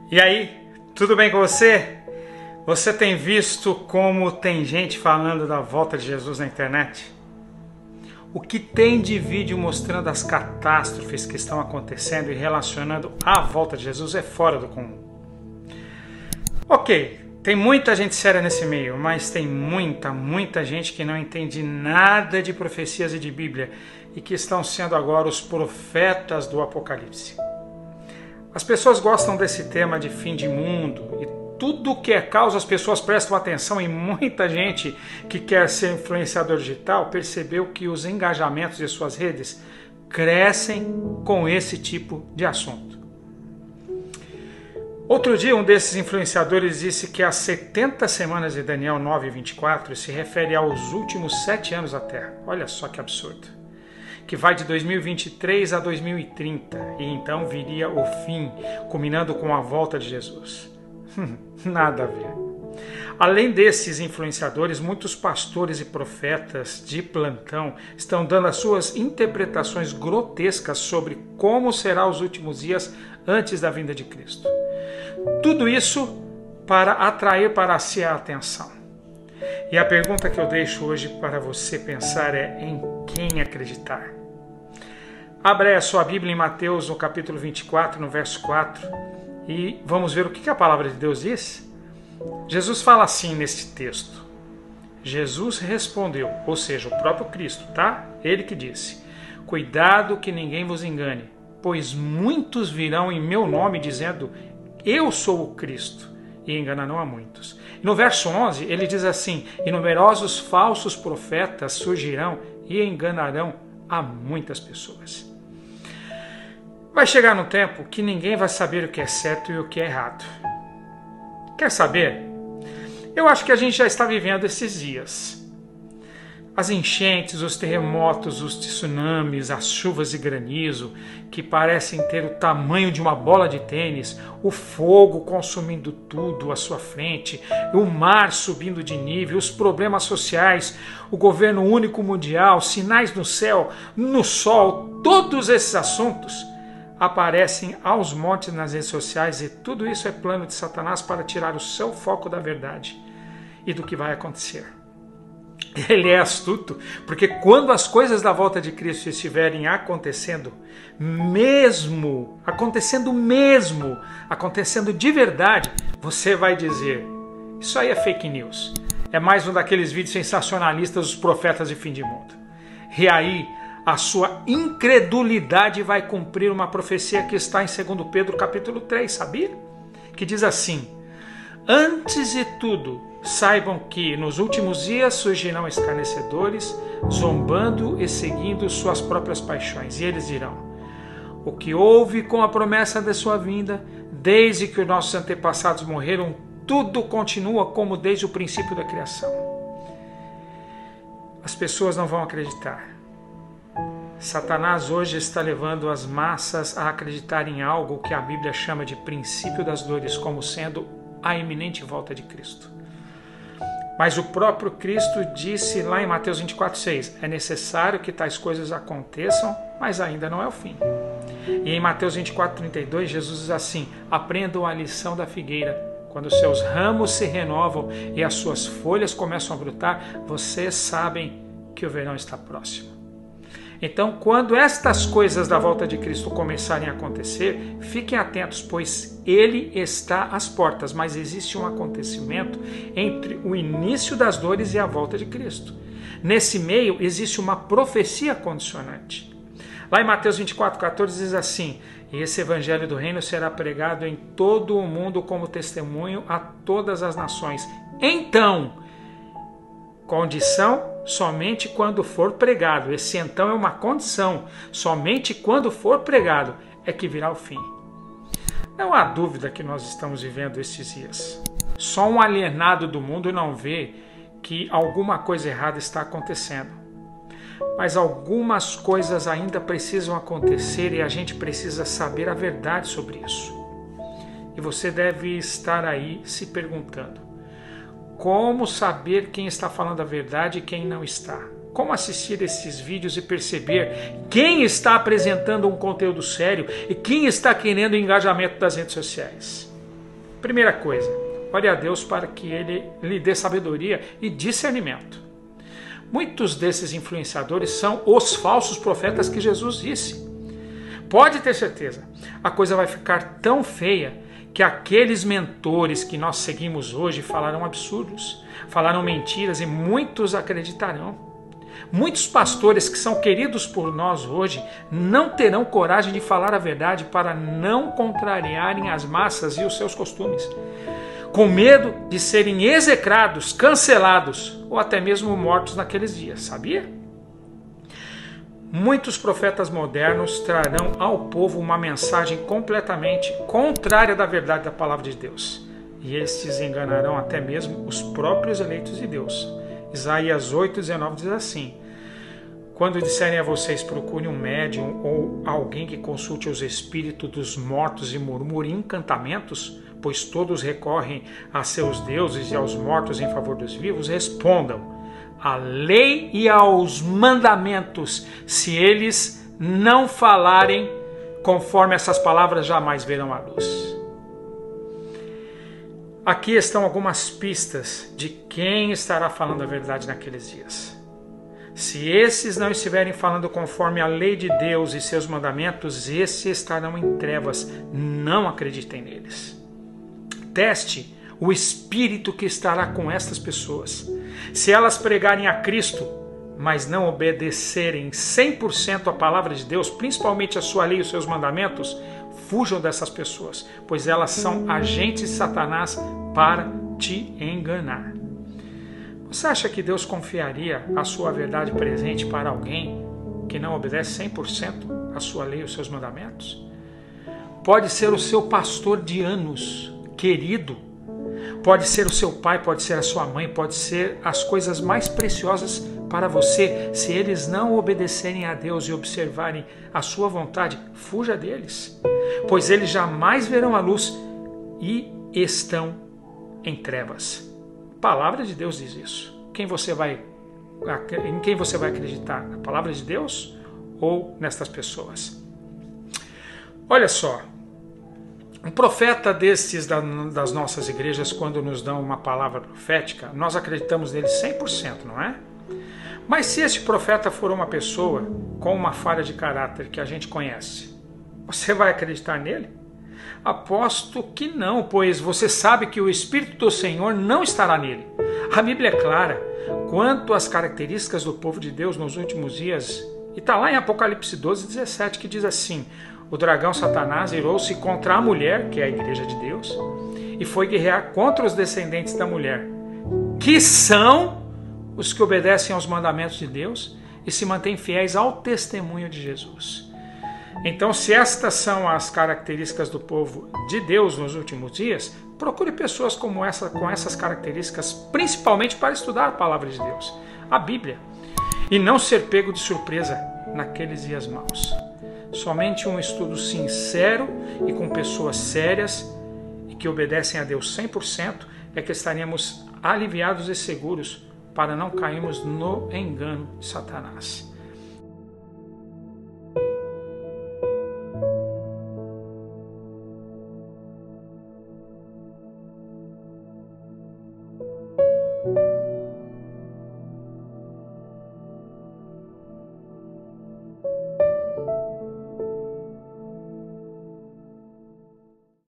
E aí, tudo bem com você? Você tem visto como tem gente falando da volta de Jesus na internet? O que tem de vídeo mostrando as catástrofes que estão acontecendo e relacionando a volta de Jesus é fora do comum. Ok, tem muita gente séria nesse meio, mas tem muita gente que não entende nada de profecias e de Bíblia e que estão sendo agora os profetas do Apocalipse. As pessoas gostam desse tema de fim de mundo e tudo que é causa as pessoas prestam atenção, e muita gente que quer ser influenciador digital percebeu que os engajamentos de suas redes crescem com esse tipo de assunto. Outro dia um desses influenciadores disse que as 70 semanas de Daniel 9:24 se refere aos últimos 7 anos da Terra. Olha só que absurdo. Que vai de 2023 a 2030, e então viria o fim, culminando com a volta de Jesus. Nada a ver. Além desses influenciadores, muitos pastores e profetas de plantão estão dando as suas interpretações grotescas sobre como serão os últimos dias antes da vinda de Cristo. Tudo isso para atrair para si a atenção. E a pergunta que eu deixo hoje para você pensar é: em quem acreditar? Abra aí a sua Bíblia em Mateus, no capítulo 24, no verso 4, e vamos ver o que a palavra de Deus diz. Jesus fala assim neste texto: Jesus respondeu, ou seja, o próprio Cristo, tá? Ele que disse: cuidado que ninguém vos engane, pois muitos virão em meu nome dizendo: eu sou o Cristo, e enganarão a muitos. E no verso 11 ele diz assim: e numerosos falsos profetas surgirão e enganarão a muitas pessoas. Vai chegar um tempo que ninguém vai saber o que é certo e o que é errado. Quer saber? Eu acho que a gente já está vivendo esses dias. As enchentes, os terremotos, os tsunamis, as chuvas de granizo, que parecem ter o tamanho de uma bola de tênis, o fogo consumindo tudo à sua frente, o mar subindo de nível, os problemas sociais, o governo único mundial, sinais no céu, no sol, todos esses assuntos aparecem aos montes nas redes sociais, e tudo isso é plano de Satanás para tirar o seu foco da verdade e do que vai acontecer. Ele é astuto, porque quando as coisas da volta de Cristo estiverem acontecendo de verdade, você vai dizer: isso aí é fake news. É mais um daqueles vídeos sensacionalistas dos profetas de fim de mundo. E aí, a sua incredulidade vai cumprir uma profecia que está em 2 Pedro capítulo 3, sabia? Que diz assim: antes de tudo, saibam que nos últimos dias surgirão escarnecedores, zombando e seguindo suas próprias paixões. E eles dirão: o que houve com a promessa da sua vinda, desde que os nossos antepassados morreram, tudo continua como desde o princípio da criação. As pessoas não vão acreditar. Satanás hoje está levando as massas a acreditar em algo que a Bíblia chama de princípio das dores, como sendo a iminente volta de Cristo. Mas o próprio Cristo disse lá em Mateus 24:6, é necessário que tais coisas aconteçam, mas ainda não é o fim. E em Mateus 24:32, Jesus diz assim: aprendam a lição da figueira. Quando seus ramos se renovam e as suas folhas começam a brotar, vocês sabem que o verão está próximo. Então, quando estas coisas da volta de Cristo começarem a acontecer, fiquem atentos, pois ele está às portas, mas existe um acontecimento entre o início das dores e a volta de Cristo. Nesse meio, existe uma profecia condicionante. Lá em Mateus 24:14 diz assim: e esse evangelho do reino será pregado em todo o mundo como testemunho a todas as nações. Então, condição, somente quando for pregado. Esse então é uma condição. Somente quando for pregado é que virá o fim. Não há dúvida que nós estamos vivendo esses dias. Só um alienado do mundo não vê que alguma coisa errada está acontecendo. Mas algumas coisas ainda precisam acontecer e a gente precisa saber a verdade sobre isso. E você deve estar aí se perguntando: como saber quem está falando a verdade e quem não está? Como assistir esses vídeos e perceber quem está apresentando um conteúdo sério e quem está querendo o engajamento das redes sociais? Primeira coisa, ore a Deus para que Ele lhe dê sabedoria e discernimento. Muitos desses influenciadores são os falsos profetas que Jesus disse. Pode ter certeza, a coisa vai ficar tão feia que aqueles mentores que nós seguimos hoje falarão absurdos, falarão mentiras e muitos acreditarão. Muitos pastores que são queridos por nós hoje não terão coragem de falar a verdade para não contrariarem as massas e os seus costumes, com medo de serem execrados, cancelados ou até mesmo mortos naqueles dias, sabia? Muitos profetas modernos trarão ao povo uma mensagem completamente contrária da verdade da palavra de Deus. E estes enganarão até mesmo os próprios eleitos de Deus. Isaías 8,19 diz assim: quando disserem a vocês, procurem um médium ou alguém que consulte os espíritos dos mortos e murmure encantamentos, pois todos recorrem a seus deuses e aos mortos em favor dos vivos, respondam: à lei e aos mandamentos, se eles não falarem conforme essas palavras, jamais verão a luz. Aqui estão algumas pistas de quem estará falando a verdade naqueles dias. Se esses não estiverem falando conforme a lei de Deus e seus mandamentos, esses estarão em trevas. Não acreditem neles. Teste o espírito que estará com estas pessoas. Se elas pregarem a Cristo, mas não obedecerem 100% à palavra de Deus, principalmente a sua lei e os seus mandamentos, fujam dessas pessoas, pois elas são agentes de Satanás para te enganar. Você acha que Deus confiaria a sua verdade presente para alguém que não obedece 100% à sua lei e os seus mandamentos? Pode ser o seu pastor de anos, querido, pode ser o seu pai, pode ser a sua mãe, pode ser as coisas mais preciosas para você. Se eles não obedecerem a Deus e observarem a sua vontade, fuja deles, pois eles jamais verão a luz e estão em trevas. A palavra de Deus diz isso. Em quem você vai acreditar? Na palavra de Deus ou nestas pessoas? Olha só, um profeta destes das nossas igrejas, quando nos dão uma palavra profética, nós acreditamos nele 100%, não é? Mas se esse profeta for uma pessoa com uma falha de caráter que a gente conhece, você vai acreditar nele? Aposto que não, pois você sabe que o Espírito do Senhor não estará nele. A Bíblia é clara quanto às características do povo de Deus nos últimos dias. E está lá em Apocalipse 12:17 que diz assim: o dragão Satanás irou-se contra a mulher, que é a igreja de Deus, e foi guerrear contra os descendentes da mulher, que são os que obedecem aos mandamentos de Deus e se mantêm fiéis ao testemunho de Jesus. Então, se estas são as características do povo de Deus nos últimos dias, procure pessoas como essa, com essas características, principalmente para estudar a palavra de Deus, a Bíblia, e não ser pego de surpresa naqueles dias maus. Somente um estudo sincero e com pessoas sérias e que obedecem a Deus 100% é que estaremos aliviados e seguros para não cairmos no engano de Satanás.